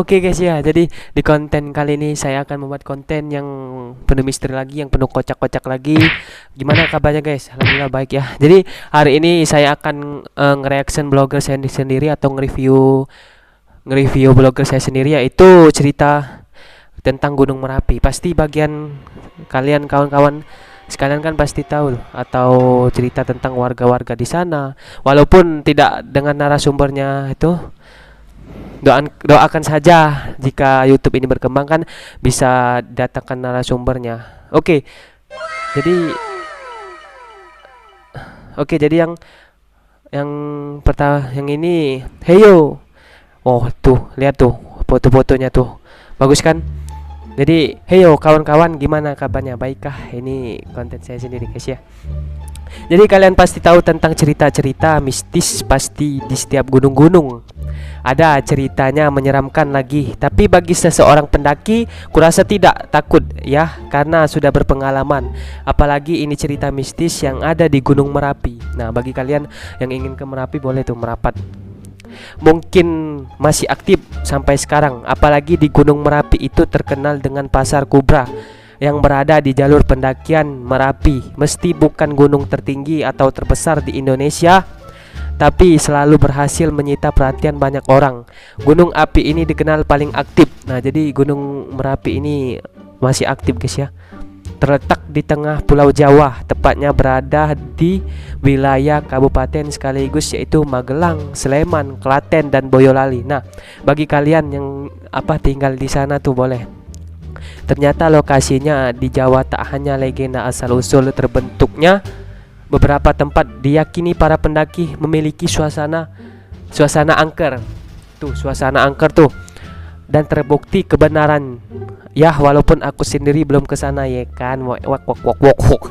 Oke guys ya. Jadi di konten kali ini saya akan membuat konten yang penuh misteri lagi, yang penuh kocak-kocak lagi. Gimana kabarnya guys? Alhamdulillah baik ya. Jadi hari ini saya akan nge-reaction blogger saya sendiri atau nge-review blogger saya sendiri, yaitu cerita tentang Gunung Merapi. Pasti bagian kalian kawan-kawan sekalian kan pasti tahu atau cerita tentang warga-warga di sana, walaupun tidak dengan narasumbernya itu. Doakan saja jika YouTube ini berkembang kan bisa datangkan narasumbernya. Jadi jadi yang pertama yang ini, heyo. Oh tuh, lihat tuh foto-fotonya tuh. Bagus kan? Jadi, heyo kawan-kawan, gimana kabarnya? Baikkah? Ini konten saya sendiri guys ya. Jadi kalian pasti tahu tentang cerita-cerita mistis pasti di setiap gunung-gunung. Ada ceritanya menyeramkan lagi, tapi bagi seseorang pendaki kurasa tidak takut ya, karena sudah berpengalaman. Apalagi ini cerita mistis yang ada di Gunung Merapi. Nah, bagi kalian yang ingin ke Merapi boleh tuh merapat. Mungkin masih aktif sampai sekarang. Apalagi di Gunung Merapi itu terkenal dengan Pasar Kubra yang berada di jalur pendakian Merapi. Mesti bukan gunung tertinggi atau terbesar di Indonesia, tapi selalu berhasil menyita perhatian banyak orang. Gunung api ini dikenal paling aktif. Nah, jadi Gunung Merapi ini masih aktif guys ya. Terletak di tengah Pulau Jawa, tepatnya berada di wilayah kabupaten sekaligus yaitu Magelang, Sleman, Klaten, dan Boyolali. Nah, bagi kalian yang tinggal di sana tuh boleh. Ternyata lokasinya di Jawa tak hanya legenda asal-usul terbentuknya. Beberapa tempat diyakini para pendaki memiliki suasana angker. Tuh, suasana angker tuh. Dan terbukti kebenaran. Ya, walaupun aku sendiri belum ke sana ya kan. Wok.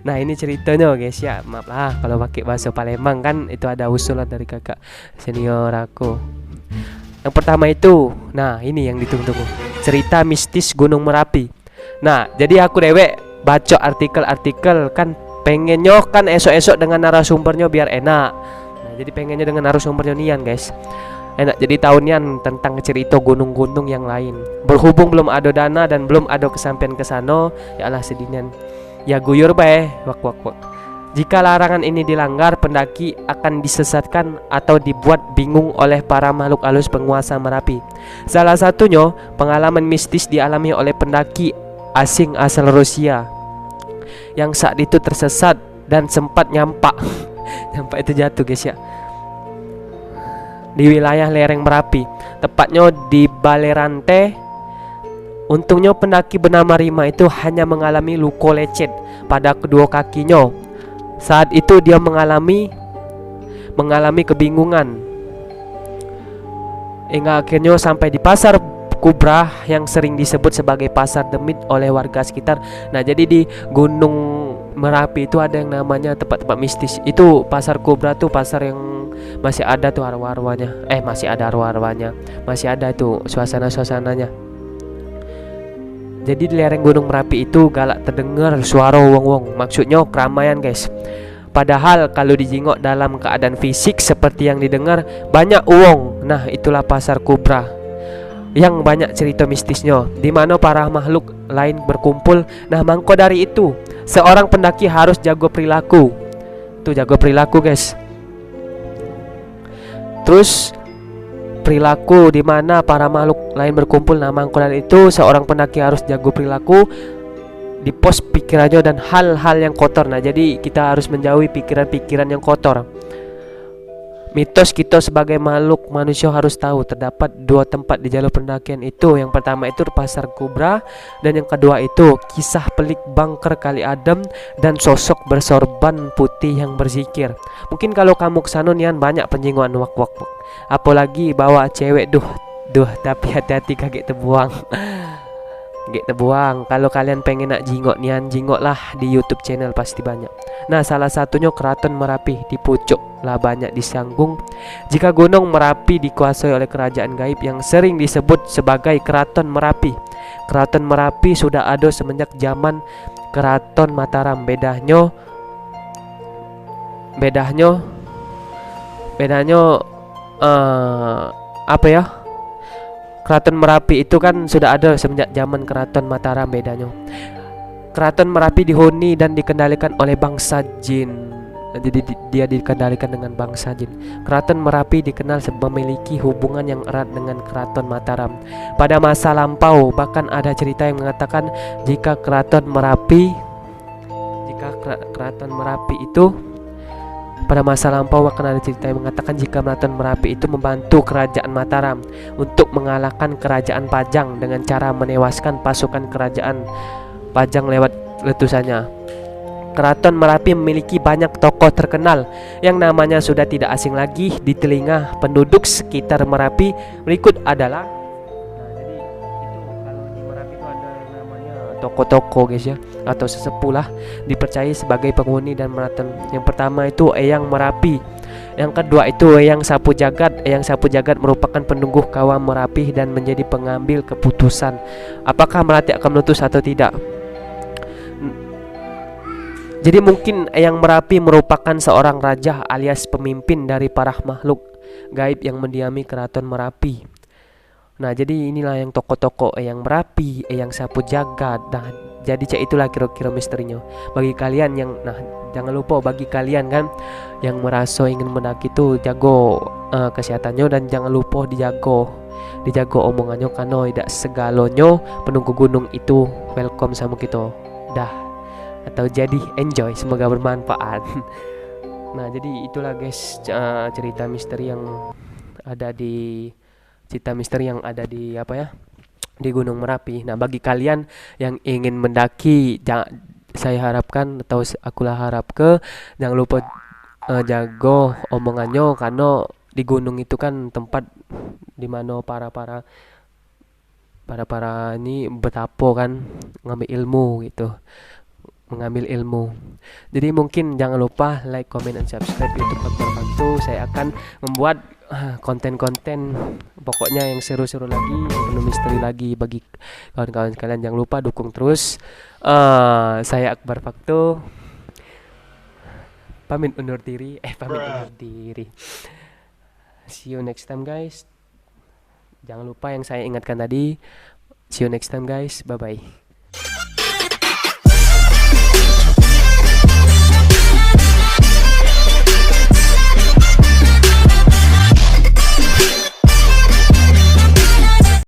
Nah, ini ceritanya guys ya. Maaf lah kalau pakai bahasa Palembang kan, itu ada usulan dari kakak senior aku. Yang pertama itu, nah ini yang ditunggu-tunggu, cerita mistis Gunung Merapi. Nah, jadi aku dewek baca artikel-artikel kan, pengennya kan esok-esok dengan narasumbernya biar enak. Nah, jadi pengennya dengan narasumbernya nian guys, enak jadi tahunian tentang cerita gunung-gunung yang lain. Berhubung belum ada dana dan belum ada kesampean ke sana, ya Allah sedihnya. Ya guyur bae, wak. Jika larangan ini dilanggar, pendaki akan disesatkan atau dibuat bingung oleh para makhluk halus penguasa Merapi. Salah satunya pengalaman mistis dialami oleh pendaki asing asal Rusia yang saat itu tersesat dan sempat nyampak itu jatuh guys ya, di wilayah lereng Merapi, tepatnya di Balerante. Untungnya pendaki bernama Rima itu hanya mengalami luka lecet pada kedua kakinya. Saat itu dia mengalami kebingungan hingga akhirnya sampai di Pasar Kubra yang sering disebut sebagai Pasar Demit oleh warga sekitar. Nah, jadi di Gunung Merapi itu ada yang namanya tempat-tempat mistis. Itu Pasar Kubra tuh pasar yang masih ada tuh arwah-arwahnya. Masih ada arwah-arwahnya. Masih ada tuh suasana-suasananya. Jadi di lereng Gunung Merapi itu galak terdengar suara wong-wong. Maksudnya keramaian guys. Padahal kalau dijengok dalam keadaan fisik seperti yang didengar, banyak wong. Nah, itulah Pasar Kubra yang banyak cerita mistisnya, di mana para makhluk lain berkumpul. Nah, mangko dari itu seorang pendaki harus jago perilaku. Tuh, jago perilaku guys. Terus perilaku di mana para makhluk lain berkumpul. Nah, mangko dari itu seorang pendaki harus jago perilaku di pos pikirannya dan hal-hal yang kotor. Nah, jadi kita harus menjauhi pikiran-pikiran yang kotor. Mitos kita sebagai makhluk manusia harus tahu terdapat dua tempat di jalur pendakian itu. Yang pertama itu Pasar Kubra, dan yang kedua itu kisah pelik Bangker Kali Adem dan sosok bersorban putih yang berzikir. Mungkin kalau kamu kesana nian banyak penjinguan wak. Apalagi bawa cewek, duh tapi hati-hati kaget terbuang. Kalau kalian pengen nak jingok nian, jingoklah di YouTube channel pasti banyak. Nah, salah satunya Keraton Merapi. Di pucuk lah banyak disanggung jika Gunung Merapi dikuasai oleh kerajaan gaib yang sering disebut sebagai Keraton Merapi. Keraton Merapi sudah ada semenjak zaman Keraton Mataram. Bedanya apa ya? Keraton Merapi itu kan sudah ada semenjak zaman Keraton Mataram. Bedanya Keraton Merapi dihuni dan dikendalikan oleh bangsa Jin. Jadi dia dikendalikan dengan bangsa Jin. Keraton Merapi dikenal memiliki hubungan yang erat dengan Keraton Mataram. Pada masa lampau bahkan ada cerita yang mengatakan jika Keraton Merapi itu pada masa lampau bahkan ada cerita yang mengatakan jika Keraton Merapi itu membantu kerajaan Mataram untuk mengalahkan kerajaan Pajang dengan cara menewaskan pasukan kerajaan Pajang lewat letusannya. Keraton Merapi memiliki banyak tokoh terkenal yang namanya sudah tidak asing lagi di telinga penduduk sekitar Merapi. Berikut adalah jadi itu kalau di Merapi itu ada yang namanya tokoh-tokoh guys ya, atau sesepuh lah dipercaya sebagai penghuni dan Meraton. Yang pertama itu Eyang Merapi. Yang kedua itu Eyang Sapu Jagat. Eyang Sapu Jagat merupakan penunggu kawah Merapi dan menjadi pengambil keputusan apakah Merapi akan meletus atau tidak. Jadi mungkin Eyang Merapi merupakan seorang raja alias pemimpin dari para makhluk gaib yang mendiami Keraton Merapi. Nah, jadi inilah yang tokoh-tokoh Eyang Merapi, Eyang Sapu Jagat. Nah, jadi itulah kira-kira misterinya. Bagi kalian yang jangan lupa bagi kalian kan yang merasa ingin mendaki itu jago kesehatannya dan jangan lupa dijago omongannya karena tidak segalanya penunggu gunung itu welcome sama kita. Dah. Atau jadi enjoy, semoga bermanfaat. Nah, jadi itulah guys cerita misteri yang ada di apa ya, di Gunung Merapi. Nah, bagi kalian yang ingin mendaki, saya harapkan atau akulah harap jangan lupa jago omongannya karena di gunung itu kan tempat dimana para ini betapo kan mengambil ilmu. Jadi mungkin jangan lupa like, comment, dan subscribe YouTube Akbar Faktu. Saya akan membuat konten-konten pokoknya yang seru-seru lagi, yang penuh misteri lagi bagi kawan-kawan sekalian. Jangan lupa dukung terus. Saya Akbar Faktu. Pamit undur diri. See you next time guys. Jangan lupa yang saya ingatkan tadi. See you next time guys. Bye bye.